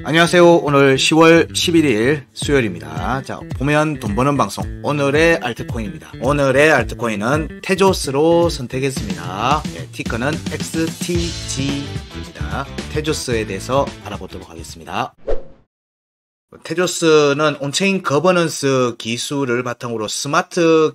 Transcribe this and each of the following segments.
안녕하세요. 오늘 10월 11일 수요일입니다. 자, 보면 돈 버는 방송. 오늘의 알트코인입니다. 오늘의 알트코인은 테조스로 선택했습니다. 티커는 XTG입니다. 테조스에 대해서 알아보도록 하겠습니다. 테조스는 온체인 거버넌스 기술을 바탕으로 스마트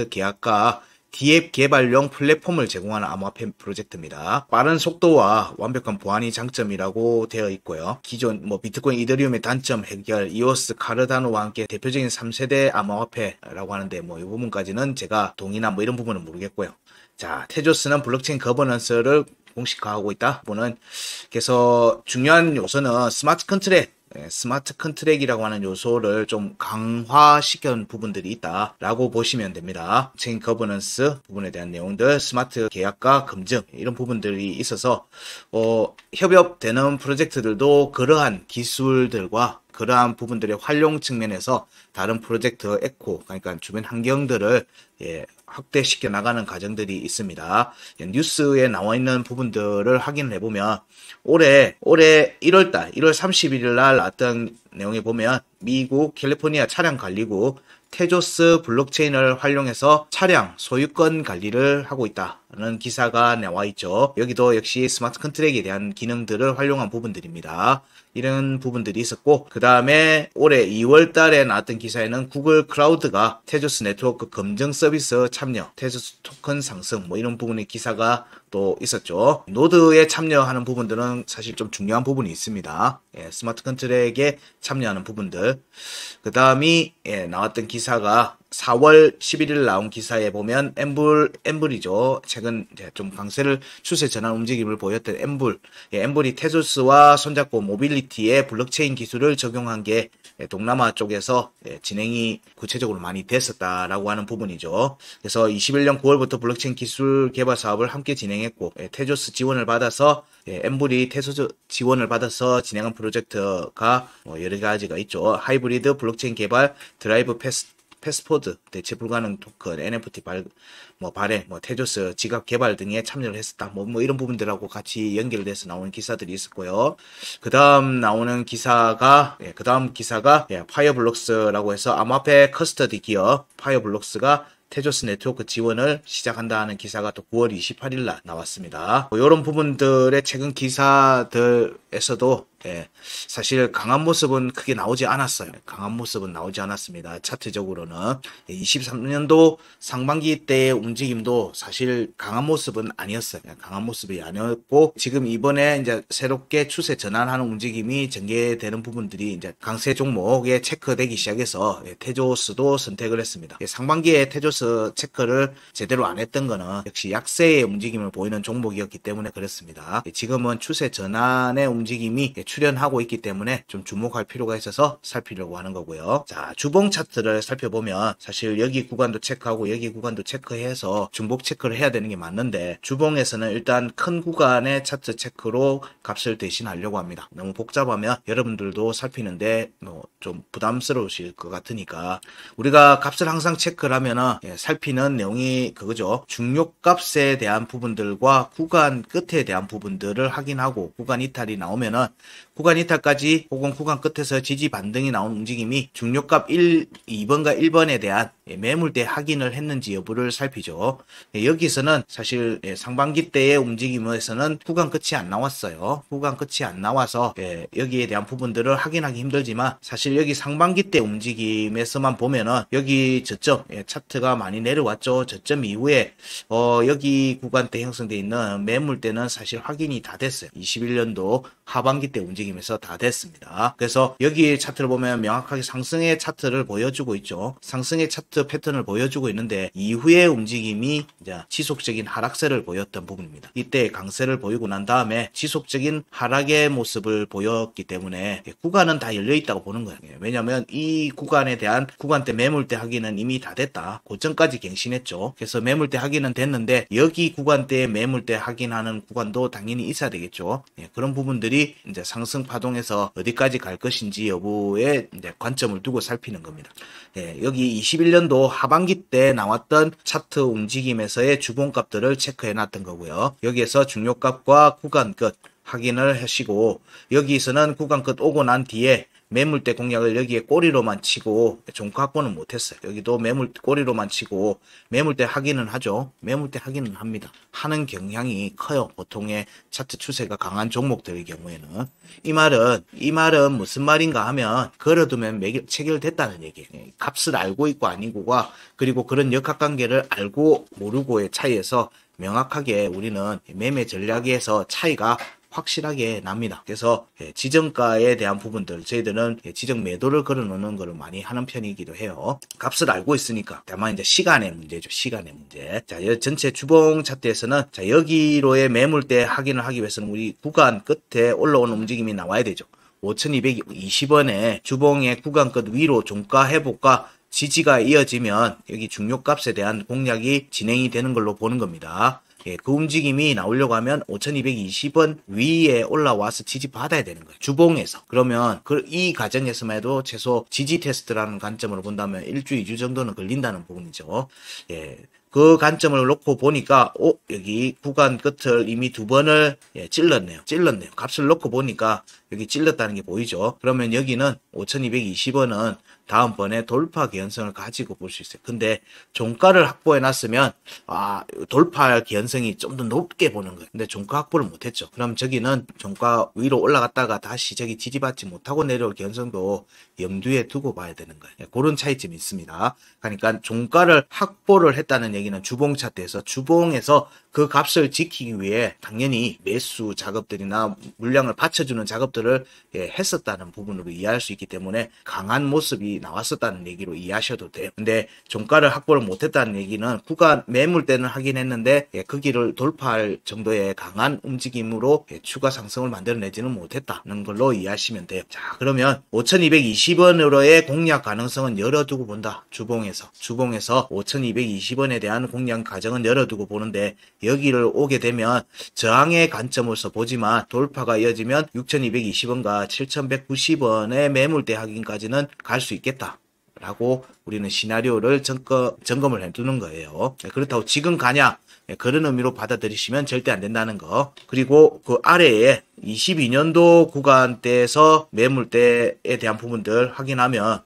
계약과 DApp 개발용 플랫폼을 제공하는 암호화폐 프로젝트입니다. 빠른 속도와 완벽한 보안이 장점이라고 되어 있고요. 기존 비트코인, 이더리움의 단점 해결, 이오스, 카르다노와 함께 대표적인 3세대 암호화폐라고 하는데 이 부분까지는 제가 동의나 이런 부분은 모르겠고요. 자, 테조스는 블록체인 거버넌스를 공식화하고 있다. 그래서 중요한 요소는 스마트 컨트랙이라고 하는 요소를 좀 강화시킨 부분들이 있다라고 보시면 됩니다. 체인 거버넌스 부분에 대한 내용들, 스마트 계약과 검증 이런 부분들이 있어서 협업되는 프로젝트들도 그러한 기술들과 그러한 부분들의 활용 측면에서 다른 프로젝트 에코, 그러니까 주변 환경들을 확대시켜 나가는 과정들이 있습니다. 뉴스에 나와 있는 부분들을 확인을 해보면 올해 1월 31일 날 나왔던 내용에 보면 미국 캘리포니아 차량 관리국 테조스 블록체인을 활용해서 차량 소유권 관리를 하고 있다는 기사가 나와 있죠. 여기도 역시 스마트 컨트랙에 대한 기능들을 활용한 부분들입니다. 이런 부분들이 있었고, 그 다음에 올해 2월 달에 나왔던 기사에는 구글 클라우드가 테조스 네트워크 검증 서비스 참여, 테조스 토큰 상승 이런 부분의 기사가 또 있었죠. 노드에 참여하는 부분들은 사실 좀 중요한 부분이 있습니다. 스마트 컨트랙에 참여하는 부분들. 그 다음이 나왔던 기사가 4월 11일 나온 기사에 보면 엠블이죠. 최근 좀 강세를 추세 전환 움직임을 보였던 엠블이 테조스와 손잡고 모빌리티의 블록체인 기술을 적용한 게 동남아 쪽에서 진행이 구체적으로 많이 됐었다라고 하는 부분이죠. 그래서 21년 9월부터 블록체인 기술 개발 사업을 함께 진행했고, 테조스 지원을 받아서 엠블이 테조스 지원을 받아서 진행한 프로젝트가 여러 가지가 있죠. 하이브리드 블록체인 개발, 드라이브 패스포드, 대체 불가능 토큰, NFT 발행, 테조스 지갑 개발 등에 참여를 했었다. 이런 부분들하고 같이 연결돼서 나오는 기사들이 있었고요. 그 다음 기사가 파이어블록스라고 해서 암호화폐 커스터디 기업 파이어블록스가 테조스 네트워크 지원을 시작한다는 기사가 또 9월 28일 날 나왔습니다. 이런 부분들의 최근 기사들에서도 사실 강한 모습은 크게 나오지 않았어요. 강한 모습은 나오지 않았습니다. 차트적으로는 23년도 상반기 때의 움직임도 사실 강한 모습은 아니었어요. 강한 모습이 아니었고, 지금 이번에 이제 새롭게 추세 전환하는 움직임이 전개되는 부분들이 이제 강세 종목에 체크되기 시작해서 테조스도 선택을 했습니다. 상반기에 테조스 체크를 제대로 안 했던 거는 역시 약세의 움직임을 보이는 종목이었기 때문에 그렇습니다. 지금은 추세 전환의 움직임이 출현하고 있기 때문에 좀 주목할 필요가 있어서 살피려고 하는 거고요. 자, 주봉 차트를 살펴보면 사실 여기 구간도 체크하고 여기 구간도 체크해서 중복 체크를 해야 되는 게 맞는데, 주봉에서는 일단 큰 구간의 차트 체크로 값을 대신하려고 합니다. 너무 복잡하면 여러분들도 살피는데 좀 부담스러우실 것 같으니까 우리가 값을 항상 체크를 하면은 살피는 내용이 그거죠. 중요값에 대한 부분들과 구간 끝에 대한 부분들을 확인하고, 구간 이탈이 나오면은 구간 이탈까지 혹은 구간 끝에서 지지 반등이 나온 움직임이 중요값 2번과 1번에 대한 매물대 확인을 했는지 여부를 살피죠. 여기서는 사실 상반기 때의 움직임에서는 구간 끝이 안 나왔어요. 구간 끝이 안 나와서 여기에 대한 부분들을 확인하기 힘들지만, 사실 여기 상반기 때 움직임에서만 보면은 여기 저점 차트가 많이 내려왔죠. 저점 이후에 여기 구간대 형성되어 있는 매물대는 사실 확인이 다 됐어요. 21년도 하반기 때 움직임에서 다 됐습니다. 그래서 여기 차트를 보면 명확하게 상승의 차트를 보여주고 있죠. 상승의 차트 패턴을 보여주고 있는데, 이후의 움직임이 이제 지속적인 하락세를 보였던 부분입니다. 이때 강세를 보이고 난 다음에 지속적인 하락의 모습을 보였기 때문에 구간은 다 열려 있다고 보는 거예요. 왜냐하면 이 구간에 대한 구간대 매물대 확인은 이미 다 됐다. 고점까지 갱신했죠. 그래서 매물대 확인은 됐는데 여기 구간대의 매물대 확인하는 구간도 당연히 있어야 되겠죠. 그런 부분들이 이제 상승 파동에서 어디까지 갈 것인지 여부에 이제 관점을 두고 살피는 겁니다. 여기 21년도 2022년도 하반기 때 나왔던 차트 움직임에서의 주봉값들을 체크해 놨던 거고요. 여기에서 중요값과 구간끝 확인을 하시고, 여기서는 구간끝 오고 난 뒤에 매물대 공략을 여기에 꼬리로만 치고 종가 확보는 못했어요. 여기도 꼬리로만 치고 매물대 확인은 하죠. 매물대 확인은 합니다. 하는 경향이 커요. 보통의 차트 추세가 강한 종목들의 경우에는. 이 말은 무슨 말인가 하면 걸어두면 체결됐다는 얘기예요. 값을 알고 있고 아니고가, 그리고 그런 역학관계를 알고 모르고의 차이에서 명확하게 우리는 매매 전략에서 차이가 확실하게 납니다. 그래서 지정가에 대한 부분들 저희들은 지정 매도를 걸어놓는 것을 많이 하는 편이기도 해요. 값을 알고 있으니까. 다만 이제 시간의 문제죠. 시간의 문제. 자, 전체 주봉 차트에서는 자, 여기로의 매물대 확인을 하기 위해서는 우리 구간 끝에 올라오는 움직임이 나와야 되죠. 5220원에 주봉의 구간 끝 위로 종가 회복과 지지가 이어지면 여기 중요값에 대한 공략이 진행이 되는 걸로 보는 겁니다. 그 움직임이 나오려고 하면 5220원 위에 올라와서 지지 받아야 되는 거예요. 주봉에서. 그러면 이 과정에서만 해도 최소 지지 테스트라는 관점으로 본다면 1주, 2주 정도는 걸린다는 부분이죠. 그 관점을 놓고 보니까 여기 구간 끝을 이미 2번을 찔렀네요. 값을 놓고 보니까 여기 찔렀다는 게 보이죠. 그러면 여기는 5220원은 다음번에 돌파 개연성을 가지고 볼 수 있어요. 근데 종가를 확보해 놨으면 돌파할 개연성이 좀 더 높게 보는 거예요. 근데 종가 확보를 못했죠. 그럼 저기는 종가 위로 올라갔다가 다시 저기 지지받지 못하고 내려올 개연성도 염두에 두고 봐야 되는 거예요. 그런 차이점이 있습니다. 그러니까 종가를 확보를 했다는 얘기는 주봉 차트에서, 주봉에서 그 값을 지키기 위해 당연히 매수 작업들이나 물량을 받쳐주는 작업들을 했었다는 부분으로 이해할 수 있기 때문에 강한 모습이 나왔었다는 얘기로 이해하셔도 돼요. 근데 종가를 확보를 못했다는 얘기는 구간 매물대는 하긴 했는데 그 길을 돌파할 정도의 강한 움직임으로 추가 상승을 만들어내지는 못했다는 걸로 이해하시면 돼요. 자, 그러면 5220원으로의 공략 가능성은 열어두고 본다. 주봉에서 5220원에 대한 공략 과정은 열어두고 보는데, 여기를 오게 되면 저항의 관점으로서 보지만 돌파가 이어지면 6220원과 7190원의 매물대 확인까지는 갈 수 있겠다 라고 우리는 시나리오를 점검을 해두는 거예요. 그렇다고 지금 가냐, 그런 의미로 받아들이시면 절대 안 된다는 거. 그리고 그 아래에 22년도 구간대에서 매물대에 대한 부분들 확인하면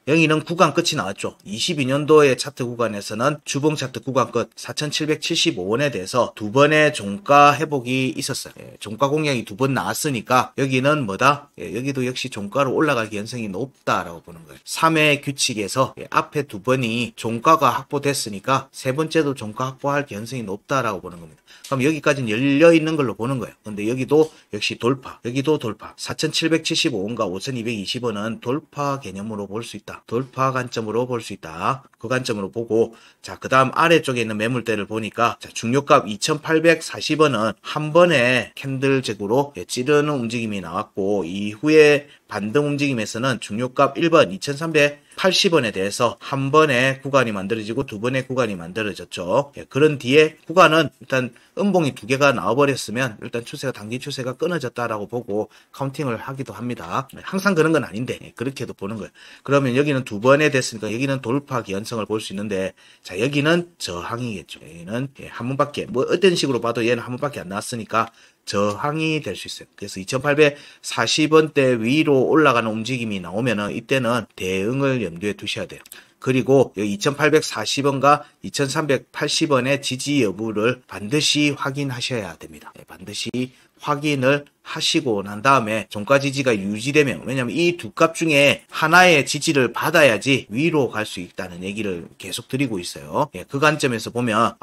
여기는 구간 끝이 나왔죠. 22년도의 차트 구간에서는 주봉 차트 구간 끝 4,775원에 대해서 2번의 종가 회복이 있었어요. 종가 공략이 2번 나왔으니까 여기는 뭐다? 여기도 역시 종가로 올라갈 가능성이 높다라고 보는 거예요. 3회 규칙에서 앞에 2번이 종가가 확보됐으니까 세 번째도 종가 확보할 가능성이 높다라고 보는 겁니다. 그럼 여기까지는 열려 있는 걸로 보는 거예요. 근데 여기도 역시 돌파, 여기도 돌파. 4,775원과 5,220원은 돌파 개념으로 볼 수 있다. 돌파 관점으로 볼 수 있다. 그 관점으로 보고, 자, 그 다음 아래쪽에 있는 매물대를 보니까, 자, 중요값 2,840원은 한 번에 캔들잭으로 찌르는 움직임이 나왔고, 이후에 반등 움직임에서는 중요값 1번 2,380원에 대해서 한 번의 구간이 만들어지고 2번의 구간이 만들어졌죠. 그런 뒤에 구간은 일단 음봉이 2개가 나와버렸으면 일단 단기 추세가 끊어졌다라고 보고 카운팅을 하기도 합니다. 항상 그런 건 아닌데 그렇게도 보는 거예요. 그러면 여기는 2번에 됐으니까 여기는 돌파 기현성을 볼 수 있는데, 자, 여기는 저항이겠죠. 여기는 한 번밖에, 어떤 식으로 봐도 얘는 한 번밖에 안 나왔으니까 저항이 될 수 있어요. 그래서 2,840원대 위로 올라가는 움직임이 나오면은 이때는 대응을 염두에 두셔야 돼요. 그리고 여기 2,840원과 2,380원의 지지 여부를 반드시 확인하셔야 됩니다. 반드시 확인을 하시고 난 다음에 종가 지지가 유지되면, 왜냐면 이 두 값 중에 하나의 지지를 받아야지 위로 갈 수 있다는 얘기를 계속 드리고 있어요. 그 관점에서 보면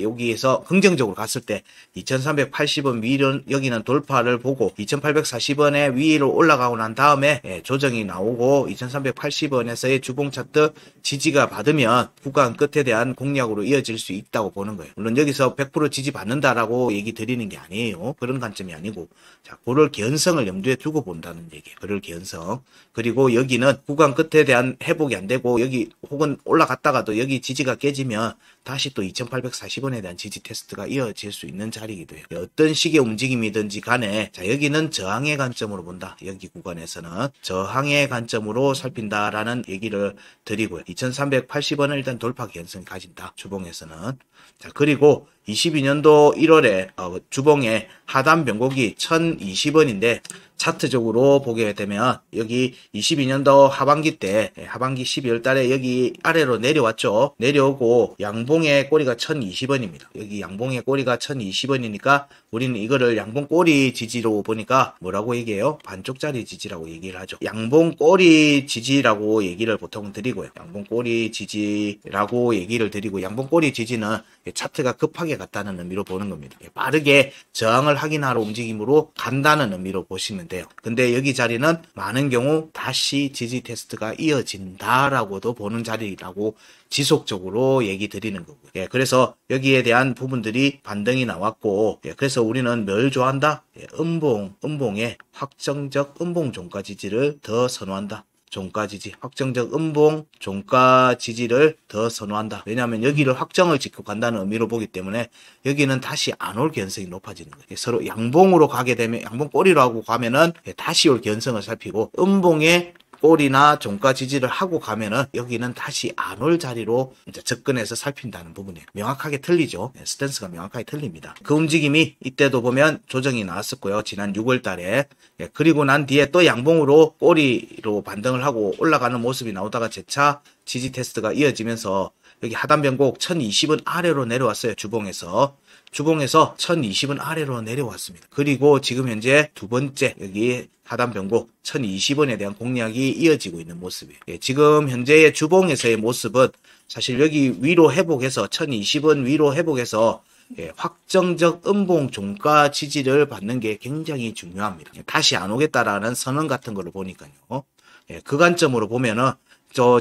여기에서 긍정적으로 갔을 때 2,380원 위로 여기는 돌파를 보고 2,840원의 위로 올라가고 난 다음에 조정이 나오고 2,380원에서의 주봉 차트 지지가 받으면 구간 끝에 대한 공략으로 이어질 수 있다고 보는 거예요. 물론 여기서 100% 지지 받는다라고 얘기 드리는 게 아니에요. 그런 관점이 아니고, 자, 그럴 개연성을 염두에 두고 본다는 얘기예요. 그럴 개연성. 그리고 여기는 구간 끝에 대한 회복이 안 되고 여기 혹은 올라갔다가도 여기 지지가 깨지면 다시 또 2840원에 대한 지지 테스트가 이어질 수 있는 자리이기도 해요. 어떤 식의 움직임이든지 간에 자 여기는 저항의 관점으로 본다. 여기 구간에서는 저항의 관점으로 살핀다라는 얘기를 드리고요. 2380원을 일단 돌파 개연성이 가진다. 주봉에서는. 자 그리고 22년도 1월에 주봉의 하단 변곡이 1020원인데 차트적으로 보게 되면 여기 22년도 하반기 때 하반기 12월 달에 여기 아래로 내려왔죠. 내려오고 양봉의 꼬리가 1020원입니다. 여기 양봉의 꼬리가 1020원이니까 우리는 이거를 양봉 꼬리 지지로 보니까 뭐라고 얘기해요? 반쪽짜리 지지라고 얘기를 하죠. 양봉 꼬리 지지라고 얘기를 보통 드리고요. 양봉 꼬리 지지라고 얘기를 드리고 양봉 꼬리 지지는 차트가 급하게 갔다는 의미로 보는 겁니다. 빠르게 저항을 확인하러 움직임으로 간다는 의미로 보시면 돼요. 근데 여기 자리는 많은 경우 다시 지지 테스트가 이어진다라고도 보는 자리라고 지속적으로 얘기 드리는 거고요. 그래서 여기에 대한 부분들이 반등이 나왔고 그래서 우리는 뭘 좋아한다? 음봉의 확정적 음봉 종가 지지를 더 선호한다. 종가 지지, 확정적 음봉 종가 지지를 더 선호한다. 왜냐하면 여기를 확정을 짓고 간다는 의미로 보기 때문에 여기는 다시 안 올 개연성이 높아지는 거예요. 서로 양봉으로 가게 되면 양봉 꼬리로 하고 가면은 다시 올 개연성을 살피고 음봉의 꼬리나 종가 지지를 하고 가면은 여기는 다시 안 올 자리로 이제 접근해서 살핀다는 부분이에요. 명확하게 틀리죠. 스탠스가 명확하게 틀립니다. 그 움직임이 이때도 보면 조정이 나왔었고요. 지난 6월 달에. 그리고 난 뒤에 또 양봉으로 꼬리로 반등을 하고 올라가는 모습이 나오다가 재차 지지 테스트가 이어지면서 여기 하단 변곡 1020원 아래로 내려왔어요. 주봉에서 1020원 아래로 내려왔습니다. 그리고 지금 현재 두 번째 여기 하단 변곡 1020원에 대한 공략이 이어지고 있는 모습이에요. 지금 현재의 주봉에서의 모습은 사실 여기 위로 회복해서 1020원 위로 회복해서 확정적 음봉 종가 지지를 받는 게 굉장히 중요합니다. 다시 안 오겠다라는 선언 같은 거를 보니까요. 그 관점으로 보면은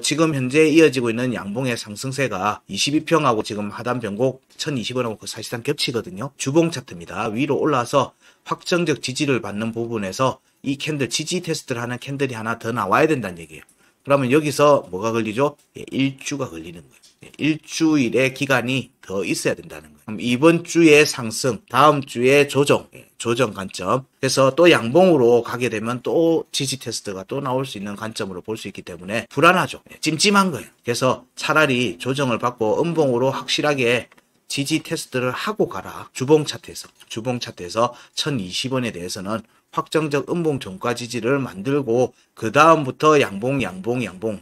지금 현재 이어지고 있는 양봉의 상승세가 22평하고 지금 하단 변곡 1020원하고 사실상 겹치거든요. 주봉 차트입니다. 위로 올라와서 확정적 지지를 받는 부분에서 이 캔들 지지 테스트를 하는 캔들이 하나 더 나와야 된다는 얘기예요. 그러면 여기서 뭐가 걸리죠? 일주가 걸리는 거예요. 일주일의 기간이 더 있어야 된다는 거예요. 그럼 이번 주의 상승, 다음 주의 조정 관점. 그래서 또 양봉으로 가게 되면 또 지지 테스트가 또 나올 수 있는 관점으로 볼 수 있기 때문에 불안하죠. 찜찜한 거예요. 그래서 차라리 조정을 받고 음봉으로 확실하게 지지 테스트를 하고 가라. 주봉 차트에서 1020원에 대해서는 확정적 음봉 종가 지지를 만들고 그 다음부터 양봉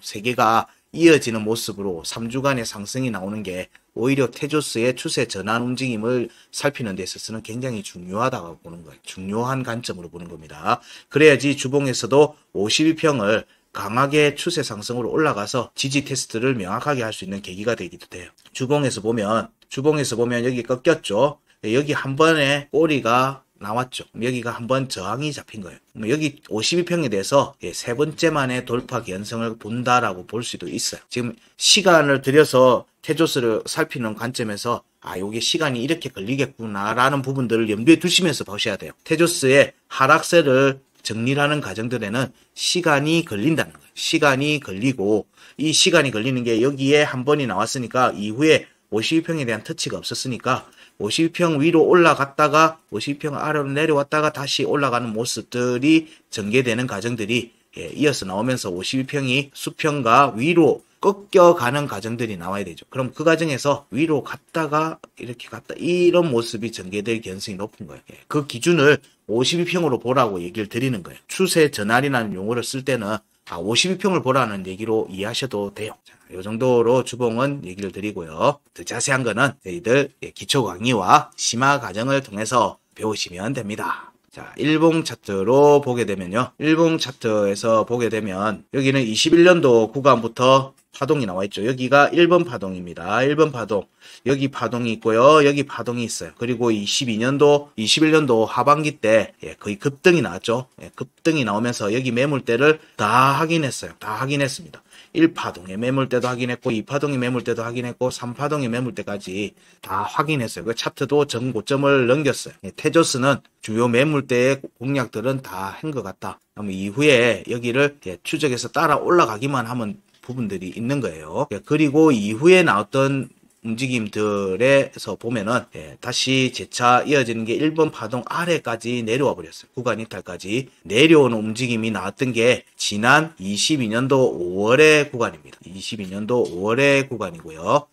세 개가 이어지는 모습으로 3주간의 상승이 나오는 게 오히려 테조스의 추세 전환 움직임을 살피는 데 있어서는 굉장히 중요하다고 보는 거예요. 중요한 관점으로 보는 겁니다. 그래야지 주봉에서도 52평을 강하게 추세 상승으로 올라가서 지지 테스트를 명확하게 할 수 있는 계기가 되기도 돼요. 주봉에서 보면 여기 꺾였죠. 여기 한 번에 꼬리가 나왔죠. 여기가 한번 저항이 잡힌 거예요. 여기 52평에 대해서 세 번째 만에 돌파 개연성을 본다라고 볼 수도 있어요. 지금 시간을 들여서 테조스를 살피는 관점에서 요게 시간이 이렇게 걸리겠구나라는 부분들을 염두에 두시면서 보셔야 돼요. 테조스의 하락세를 정리하는 과정들에는 시간이 걸린다는 거예요. 시간이 걸리고 이 시간이 걸리는 게 여기에 한 번이 나왔으니까 이후에 52평에 대한 터치가 없었으니까 52평 위로 올라갔다가 52평 아래로 내려왔다가 다시 올라가는 모습들이 전개되는 과정들이 이어서 나오면서 52평이 수평과 위로 꺾여가는 과정들이 나와야 되죠. 그럼 그 과정에서 위로 갔다가 이렇게 갔다 이런 모습이 전개될 가능성이 높은 거예요. 그 기준을 52평으로 보라고 얘기를 드리는 거예요. 추세 전환이라는 용어를 쓸 때는 52평을 보라는 얘기로 이해하셔도 돼요. 자, 이 정도로 주봉은 얘기를 드리고요. 더 자세한 거는 저희들 기초 강의와 심화 과정을 통해서 배우시면 됩니다. 자, 일봉 차트로 보게 되면요. 일봉 차트에서 보게 되면 여기는 21년도 구간부터 파동이 나와 있죠. 여기가 1번 파동입니다. 1번 파동. 여기 파동이 있고요. 여기 파동이 있어요. 그리고 21년도 하반기 때 거의 급등이 나왔죠. 급등이 나오면서 여기 매물대를 다 확인했어요. 다 확인했습니다. 1파동의 매물대도 확인했고 2파동의 매물대도 확인했고 3파동의 매물대까지 다 확인했어요. 그 차트도 전고점을 넘겼어요. 태조스는 주요 매물대의 공략들은 다 한 것 같다. 그럼 이후에 여기를 추적해서 따라 올라가기만 하면 부분들이 있는 거예요. 그리고 이후에 나왔던 움직임들에서 보면은 다시 재차 이어지는 게 1번 파동 아래까지 내려와 버렸어요. 구간 이탈까지 내려오는 움직임이 나왔던 게 지난 22년도 5월의 구간입니다. 22년도 5월의 구간이고요.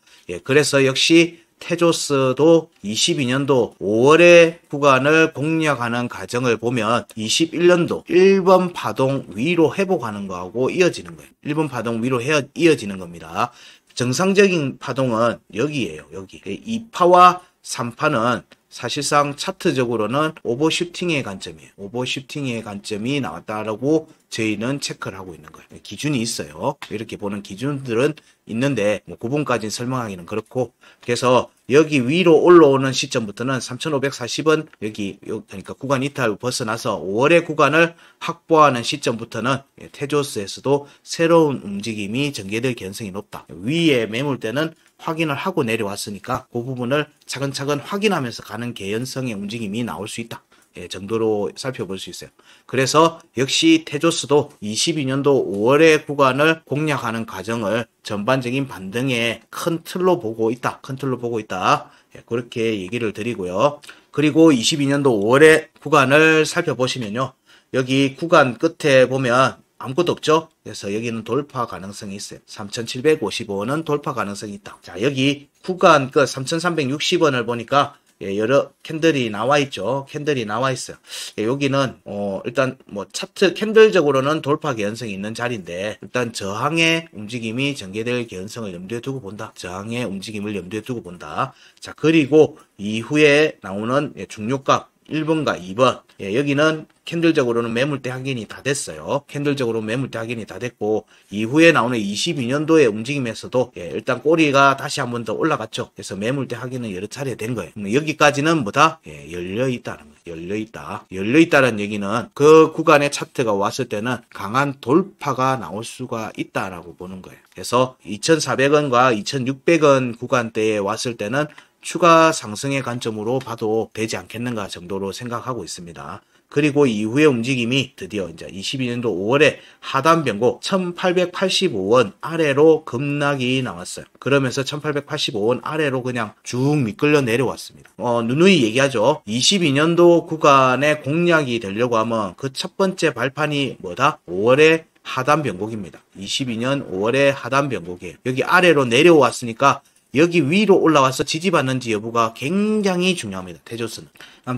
그래서 역시 테조스도 22년도 5월의 구간을 공략하는 과정을 보면 21년도 1번 파동 위로 회복하는 거하고 이어지는 거예요. 1번 파동 위로 이어지는 겁니다. 정상적인 파동은 여기에요. 여기. 2파와 3파는 사실상 차트적으로는 오버슈팅의 관점이에요. 오버슈팅의 관점이 나왔다라고 저희는 체크를 하고 있는 거예요. 기준이 있어요. 이렇게 보는 기준들은 있는데 뭐 구분까지 설명하기는 그렇고, 그래서 여기 위로 올라오는 시점부터는 3540은 여기 그러니까 구간 이탈 벗어나서 5월의 구간을 확보하는 시점부터는 테조스에서도 새로운 움직임이 전개될 가능성이 높다. 위에 매물대는 확인을 하고 내려왔으니까 그 부분을 차근차근 확인하면서 가는 개연성의 움직임이 나올 수 있다. 정도로 살펴볼 수 있어요. 그래서 역시 테조스도 22년도 5월의 구간을 공략하는 과정을 전반적인 반등의 큰 틀로 보고 있다. 큰 틀로 보고 있다. 그렇게 얘기를 드리고요. 그리고 22년도 5월의 구간을 살펴보시면요. 여기 구간 끝에 보면 아무것도 없죠? 그래서 여기는 돌파 가능성이 있어요. 3,755원은 돌파 가능성이 있다. 자, 여기 구간 끝 3,360원을 보니까 여러 캔들이 나와 있죠. 캔들이 나와 있어요. 여기는 일단 뭐 차트 캔들적으로는 돌파 개연성이 있는 자리인데 일단 저항의 움직임이 전개될 개연성을 염두에 두고 본다. 저항의 움직임을 염두에 두고 본다. 자, 그리고 이후에 나오는 중요값 1번과 2번. 여기는 캔들적으로는 매물대 확인이 다 됐어요. 캔들적으로 매물대 확인이 다 됐고, 이후에 나오는 22년도의 움직임에서도 일단 꼬리가 다시 한 번 더 올라갔죠. 그래서 매물대 확인은 여러 차례 된 거예요. 여기까지는 뭐다? 열려있다는 거예요. 열려있다. 열려있다는 얘기는 그 구간의 차트가 왔을 때는 강한 돌파가 나올 수가 있다라고 보는 거예요. 그래서 2,400원과 2,600원 구간대에 왔을 때는 추가 상승의 관점으로 봐도 되지 않겠는가 정도로 생각하고 있습니다. 그리고 이후의 움직임이 드디어 이제 22년도 5월에 하단 변곡 1885원 아래로 급락이 나왔어요. 그러면서 1885원 아래로 그냥 쭉 미끌려 내려왔습니다. 누누이 얘기하죠. 22년도 구간에 공략이 되려고 하면 그 첫 번째 발판이 뭐다? 5월에 하단 변곡입니다. 22년 5월에 하단 변곡이에요. 여기 아래로 내려왔으니까 여기 위로 올라와서 지지받는지 여부가 굉장히 중요합니다. 테조스는.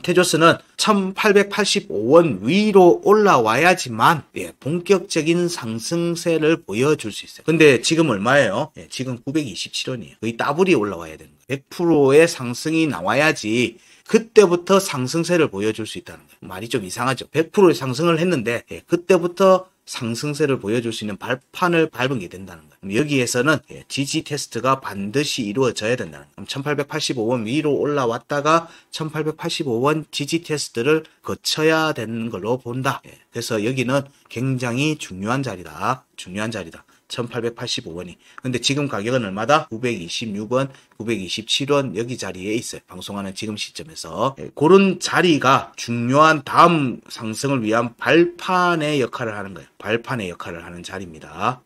테조스는 1885원 위로 올라와야지만 본격적인 상승세를 보여줄 수 있어요. 근데 지금 얼마예요? 지금 927원이에요. 거의 더블이 올라와야 되는 거예요. 100%의 상승이 나와야지 그때부터 상승세를 보여줄 수 있다는 거예요. 말이 좀 이상하죠. 100%의 상승을 했는데 그때부터 상승세를 보여줄 수 있는 발판을 밟은 게 된다는 거예요. 여기에서는 지지 테스트가 반드시 이루어져야 된다는 거예요. 1885원 위로 올라왔다가 1885원 지지 테스트를 거쳐야 되는 걸로 본다. 그래서 여기는 굉장히 중요한 자리다. 중요한 자리다. 1885원이. 근데 지금 가격은 얼마다? 926원, 927원 여기 자리에 있어요. 방송하는 지금 시점에서. 그런 자리가 중요한 다음 상승을 위한 발판의 역할을 하는 거예요. 발판의 역할을 하는 자리입니다.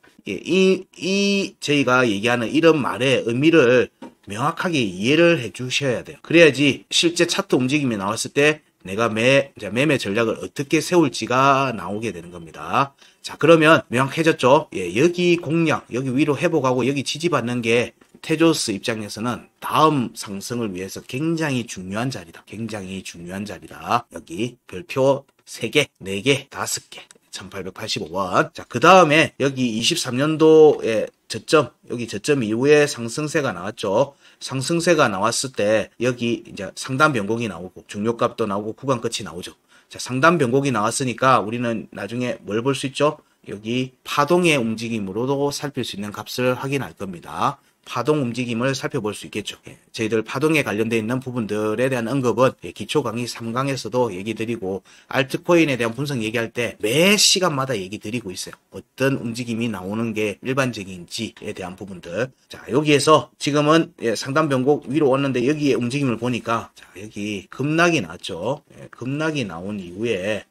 저희가 얘기하는 이런 말의 의미를 명확하게 이해를 해 주셔야 돼요. 그래야지 실제 차트 움직임이 나왔을 때 내가 매매 전략을 어떻게 세울지가 나오게 되는 겁니다. 자, 그러면 명확해졌죠? 여기 공략, 여기 위로 회복하고 여기 지지받는 게 테조스 입장에서는 다음 상승을 위해서 굉장히 중요한 자리다. 굉장히 중요한 자리다. 여기 별표 3개, 4개, 5개. 1885원. 자, 그 다음에 여기 23년도에 저점, 여기 저점 이후에 상승세가 나왔죠. 상승세가 나왔을 때 여기 이제 상단 변곡이 나오고 중요값도 나오고 구간 끝이 나오죠. 자, 상단 변곡이 나왔으니까 우리는 나중에 뭘 볼 수 있죠? 여기 파동의 움직임으로도 살필 수 있는 값을 확인할 겁니다. 파동 움직임을 살펴볼 수 있겠죠. 저희들 파동에 관련되어 있는 부분들에 대한 언급은 기초 강의 3강에서도 얘기 드리고 알트코인에 대한 분석 얘기할 때 매 시간마다 얘기 드리고 있어요. 어떤 움직임이 나오는 게 일반적인지에 대한 부분들. 자, 여기에서 지금은 상단 변곡 위로 왔는데 여기에 움직임을 보니까 자, 여기 급락이 나왔죠. 급락이 나온 이후에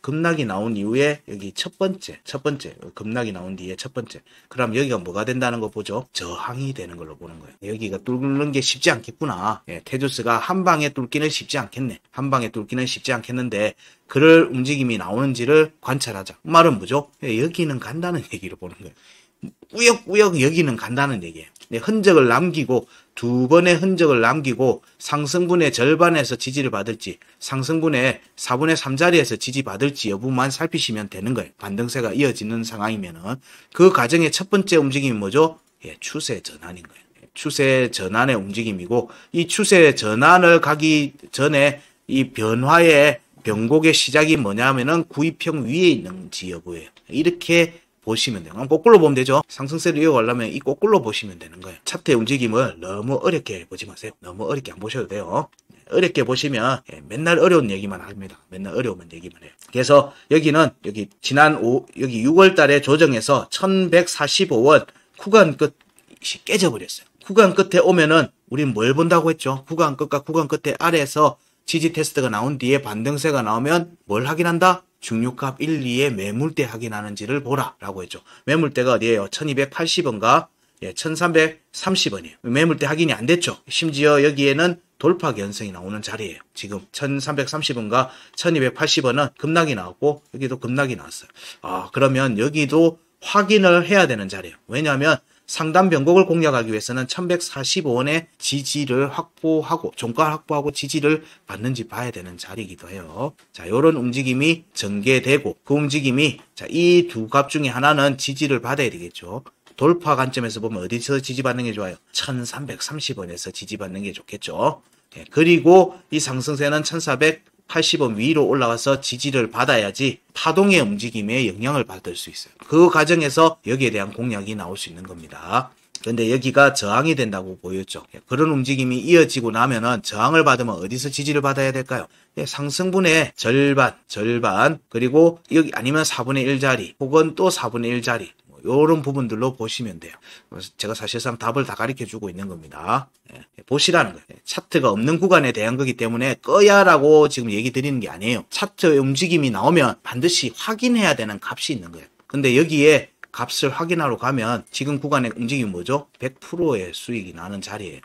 급락이 나온 이후에 여기 첫 번째 급락이 나온 뒤에 첫 번째. 그럼 여기가 뭐가 된다는 거 보죠? 저항이 되는 걸로 보는 거예요. 여기가 뚫는 게 쉽지 않겠구나. 테조스가 한 방에 뚫기는 쉽지 않겠네. 한 방에 뚫기는 쉽지 않겠는데 그럴 움직임이 나오는지를 관찰하자. 말은 뭐죠? 여기는 간다는 얘기를 보는 거예요. 꾸역꾸역 여기는 간다는 얘기예요. 흔적을 남기고 두 번의 흔적을 남기고 상승분의 절반에서 지지를 받을지 상승분의 4분의 3자리에서 지지받을지 여부만 살피시면 되는 거예요. 반등세가 이어지는 상황이면은 그 과정의 첫 번째 움직임이 뭐죠? 추세 전환인 거예요. 추세 전환의 움직임이고 이 추세 전환을 가기 전에 이 변화의 변곡의 시작이 뭐냐면은 구입형 위에 있는지 여부예요. 이렇게 보시면 돼요. 거꾸로 보면 되죠. 상승세를 이어가려면 이 거꾸로 보시면 되는 거예요. 차트의 움직임을 너무 어렵게 보지 마세요. 너무 어렵게 안 보셔도 돼요. 어렵게 보시면 맨날 어려운 얘기만 합니다. 맨날 어려운 얘기만 해요. 그래서 여기는 여기 여기 6월 달에 조정해서 1145원 구간 끝이 깨져버렸어요. 구간 끝에 오면은 우린 뭘 본다고 했죠? 구간 끝과 구간 끝에 아래에서 지지 테스트가 나온 뒤에 반등세가 나오면 뭘 확인한다? 중류값 1, 2의 매물대 확인하는지를 보라 라고 했죠. 매물대가 어디예요? 1280원과 1330원이에요. 매물대 확인이 안 됐죠. 심지어 여기에는 돌파 견성이 나오는 자리예요. 지금 1330원과 1280원은 급락이 나왔고 여기도 급락이 나왔어요. 그러면 여기도 확인을 해야 되는 자리예요. 왜냐하면 상단 변곡을 공략하기 위해서는 1145원의 지지를 확보하고 종가 확보하고 지지를 받는지 봐야 되는 자리이기도 해요. 자, 요런 움직임이 전개되고 그 움직임이 이 두 값 중에 하나는 지지를 받아야 되겠죠. 돌파 관점에서 보면 어디서 지지받는 게 좋아요? 1330원에서 지지받는 게 좋겠죠. 그리고 이 상승세는 1480원 위로 올라가서 지지를 받아야지 파동의 움직임에 영향을 받을 수 있어요. 그 과정에서 여기에 대한 공략이 나올 수 있는 겁니다. 그런데 여기가 저항이 된다고 보였죠. 그런 움직임이 이어지고 나면은 저항을 받으면 어디서 지지를 받아야 될까요? 상승분의 절반 그리고 여기 아니면 4분의 1자리 혹은 또 4분의 1자리 요런 부분들로 보시면 돼요. 제가 사실상 답을 다 가르쳐 주고 있는 겁니다. 보시라는 거예요. 차트가 없는 구간에 대한 거기 때문에 꺼야라고 지금 얘기 드리는 게 아니에요. 차트의 움직임이 나오면 반드시 확인해야 되는 값이 있는 거예요. 근데 여기에 값을 확인하러 가면 지금 구간의 움직임이 뭐죠? 100%의 수익이 나는 자리예요.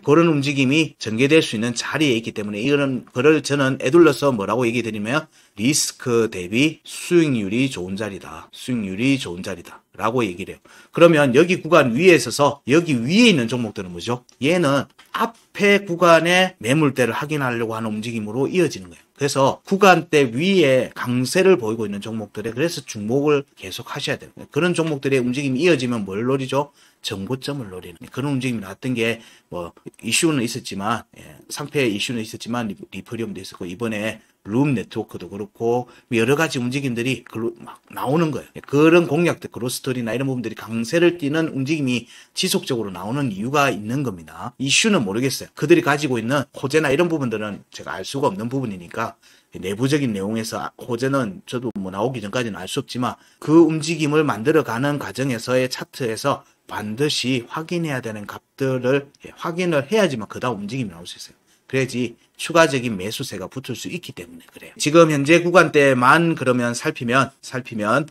그런 움직임이 전개될 수 있는 자리에 있기 때문에 그걸 저는 애둘러서 뭐라고 얘기 드리면 리스크 대비 수익률이 좋은 자리다. 수익률이 좋은 자리다. 라고 얘기를 해요. 그러면 여기 구간 위에 있어서 여기 위에 있는 종목들은 뭐죠? 얘는 앞에 구간의 매물대를 확인하려고 하는 움직임으로 이어지는 거예요. 그래서 구간대 위에 강세를 보이고 있는 종목들에 그래서 주목을 계속 하셔야 돼요. 그런 종목들의 움직임이 이어지면 뭘 노리죠? 정고점을 노리는 그런 움직임이 나왔던 게 뭐 이슈는 있었지만 상패 이슈는 있었지만 리퍼리움도 있었고 이번에 룸 네트워크도 그렇고 여러 가지 움직임들이 막 나오는 거예요. 그런 공략들, 그로스토리나 이런 부분들이 강세를 띠는 움직임이 지속적으로 나오는 이유가 있는 겁니다. 이슈는 모르겠어요. 그들이 가지고 있는 호재나 이런 부분들은 제가 알 수가 없는 부분이니까 내부적인 내용에서 호재는 저도 뭐 나오기 전까지는 알 수 없지만 그 움직임을 만들어가는 과정에서의 차트에서 반드시 확인해야 되는 값들을 확인을 해야지만 그 다음 움직임이 나올 수 있어요. 그래야지 추가적인 매수세가 붙을 수 있기 때문에 그래요. 지금 현재 구간대만 그러면 살피면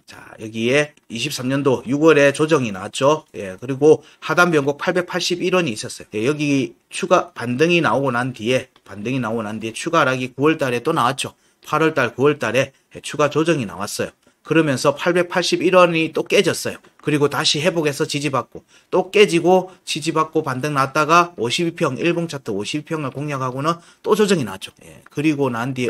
자 여기에 23년도 6월에 조정이 나왔죠. 그리고 하단 변곡 881원이 있었어요. 여기 추가 반등이 나오고 난 뒤에 추가 하락이 9월달에 또 나왔죠. 8월달 9월달에 추가 조정이 나왔어요. 그러면서 881원이 또 깨졌어요. 그리고 다시 회복해서 지지받고 또 깨지고 지지받고 반등 났다가 52평 일봉 차트 52평을 공략하고는 또 조정이 났죠. 그리고 난 뒤에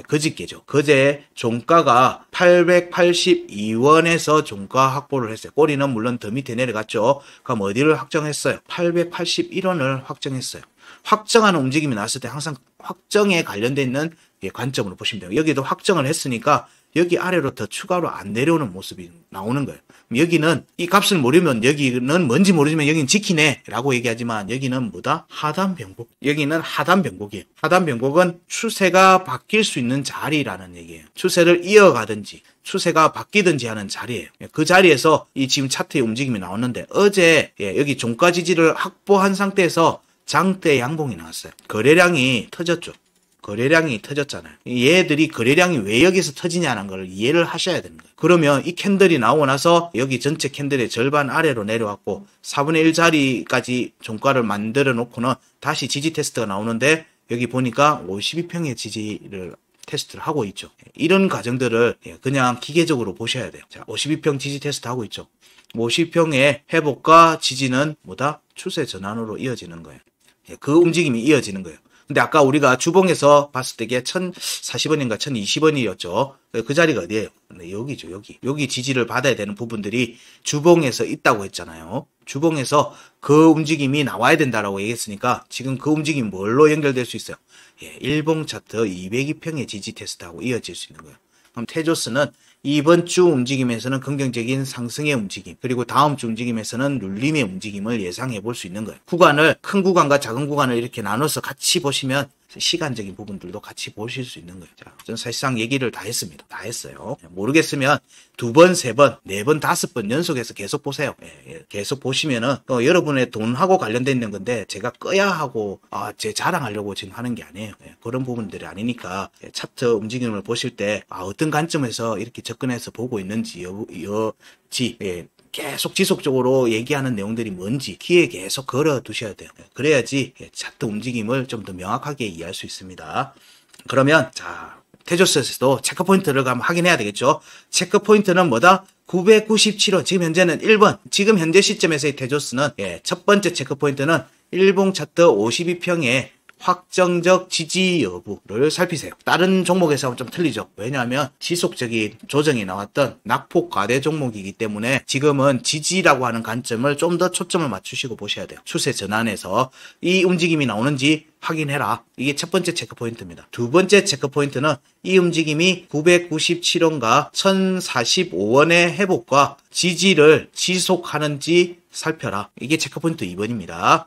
그저께죠. 그제 종가가 882원에서 종가 확보를 했어요. 꼬리는 물론 더 밑에 내려갔죠. 그럼 어디를 확정했어요? 881원을 확정했어요. 확정하는 움직임이 나왔을 때 항상 확정에 관련돼 있는 관점으로 보시면 돼요. 여기도 확정을 했으니까 여기 아래로 더 추가로 안 내려오는 모습이 나오는 거예요. 여기는 이 값을 모르면 여기는 뭔지 모르지만 여기는 지키네 라고 얘기하지만 여기는 뭐다? 하단 변곡. 여기는 하단 변곡이에요. 하단 변곡은 추세가 바뀔 수 있는 자리라는 얘기예요. 추세를 이어가든지 추세가 바뀌든지 하는 자리예요. 그 자리에서 이 지금 차트의 움직임이 나왔는데 어제 여기 종가 지지를 확보한 상태에서 장대 양봉이 나왔어요. 거래량이 터졌죠. 거래량이 터졌잖아요. 얘들이 거래량이 왜 여기서 터지냐는 걸 이해를 하셔야 되는 거예요. 그러면 이 캔들이 나오고 나서 여기 전체 캔들의 절반 아래로 내려왔고 4분의 1 자리까지 종가를 만들어 놓고는 다시 지지 테스트가 나오는데 여기 보니까 52평의 지지를 테스트를 하고 있죠. 이런 과정들을 그냥 기계적으로 보셔야 돼요. 자, 52평 지지 테스트 하고 있죠. 52평의 회복과 지지는 뭐다? 추세 전환으로 이어지는 거예요. 그 움직임이 이어지는 거예요. 근데 아까 우리가 주봉에서 봤을 때 이게 1040원인가 1020원이었죠. 그 자리가 어디예요? 네, 여기죠, 여기. 여기 지지를 받아야 되는 부분들이 주봉에서 있다고 했잖아요. 주봉에서 그 움직임이 나와야 된다라고 얘기했으니까 지금 그 움직임이 뭘로 연결될 수 있어요? 일봉 차트 202평의 지지 테스트하고 이어질 수 있는 거예요. 그럼 테조스는 이번 주 움직임에서는 긍정적인 상승의 움직임, 그리고 다음 주 움직임에서는 눌림의 움직임을 예상해 볼 수 있는 거예요. 구간을 큰 구간과 작은 구간을 이렇게 나눠서 같이 보시면 시간적인 부분들도 같이 보실 수 있는 거예요. 자, 저는 사실상 얘기를 다 했습니다. 다 했어요. 모르겠으면 2번, 3번, 4번, 5번 연속해서 계속 보세요. 계속 보시면은 여러분의 돈하고 관련된 있는 건데 제가 꺼야 하고 제 자랑하려고 지금 하는 게 아니에요. 그런 부분들이 아니니까 차트 움직임을 보실 때 어떤 관점에서 이렇게 접근해서 보고 있는지 계속 지속적으로 얘기하는 내용들이 뭔지 귀에 계속 걸어 두셔야 돼요. 그래야지 차트 움직임을 좀 더 명확하게 이해할 수 있습니다. 그러면 자, 테조스에서도 체크포인트를 한번 확인해야 되겠죠. 체크포인트는 뭐다? 997원. 지금 현재는 1번. 지금 현재 시점에서의 테조스는 첫 번째 체크포인트는 일봉 차트 52평의 확정적 지지 여부를 살피세요. 다른 종목에서는 좀 틀리죠. 왜냐하면 지속적인 조정이 나왔던 낙폭 과대 종목이기 때문에 지금은 지지라고 하는 관점을 좀 더 초점을 맞추시고 보셔야 돼요. 추세 전환에서 이 움직임이 나오는지 확인해라. 이게 첫 번째 체크포인트입니다. 두 번째 체크포인트는 이 움직임이 997원과 1045원의 회복과 지지를 지속하는지 살펴라. 이게 체크포인트 2번입니다.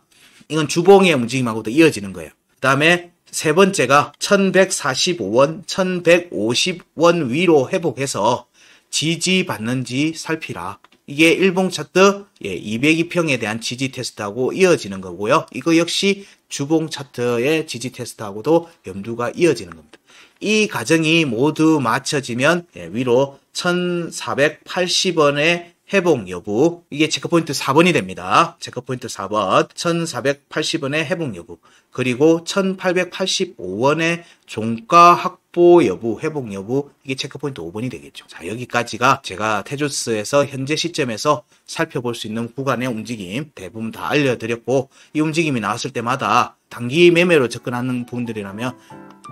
이건 주봉의 움직임하고도 이어지는 거예요. 그 다음에 세 번째가 1145원, 1150원 위로 회복해서 지지받는지 살피라. 이게 일봉 차트 202평에 대한 지지 테스트하고 이어지는 거고요. 이거 역시 주봉 차트의 지지 테스트하고도 염두가 이어지는 겁니다. 이 과정이 모두 맞춰지면 위로 1480원의 회복 여부, 이게 체크포인트 4번이 됩니다. 체크포인트 4번, 1480원의 회복 여부, 그리고 1885원의 종가 확보 여부, 회복 여부, 이게 체크포인트 5번이 되겠죠. 자, 여기까지가 제가 테조스에서 현재 시점에서 살펴볼 수 있는 구간의 움직임 대부분 다 알려드렸고, 이 움직임이 나왔을 때마다 단기 매매로 접근하는 부분들이라면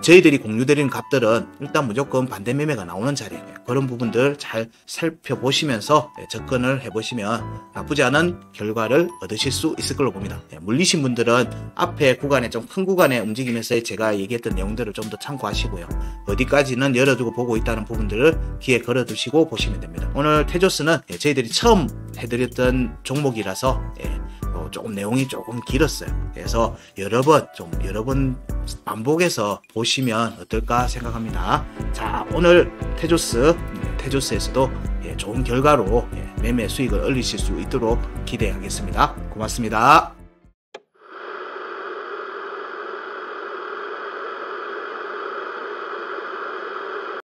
저희들이 공유드리는 값들은 일단 무조건 반대 매매가 나오는 자리예요. 그런 부분들 잘 살펴보시면서 접근을 해보시면 나쁘지 않은 결과를 얻으실 수 있을 걸로 봅니다. 물리신 분들은 앞에 구간에 좀 큰 구간의 움직임에서 제가 얘기했던 내용들을 좀 더 참고하시고요. 어디까지는 열어두고 보고 있다는 부분들을 귀에 걸어두시고 보시면 됩니다. 오늘 테조스는 저희들이 처음 해드렸던 종목이라서 조금 내용이 조금 길었어요. 그래서 여러 번 반복해서 보시면 어떨까 생각합니다. 자, 오늘 테조스에서도 좋은 결과로 매매 수익을 올리실 수 있도록 기대하겠습니다. 고맙습니다.